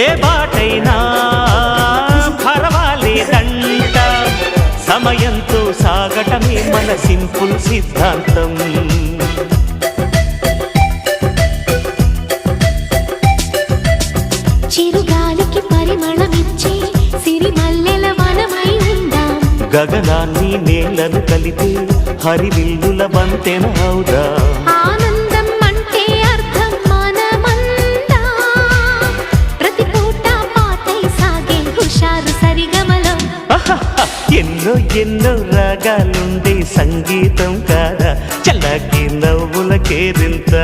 ఏ బాటైనా పర్వాలేదంట, సమయంతో సాగటమే మన సింపుల్ సిద్ధాంతం. చిరుగాలికి పరిమళమిచ్చే సిరిమల్లెల వనమై ఉందాం, గగనాన్ని నేలను కలిపే హరివిల్లుల వంతెన అవుదాం. ఆనందం అంటే అర్థం మనమందా, ప్రతి పూట పాటై సాగే హుషారు సరిగమలో. ఎన్నో ఎన్నో రాగాలుండే సంగీతం కాదా, చల్లకి నవ్వుల కేరింత.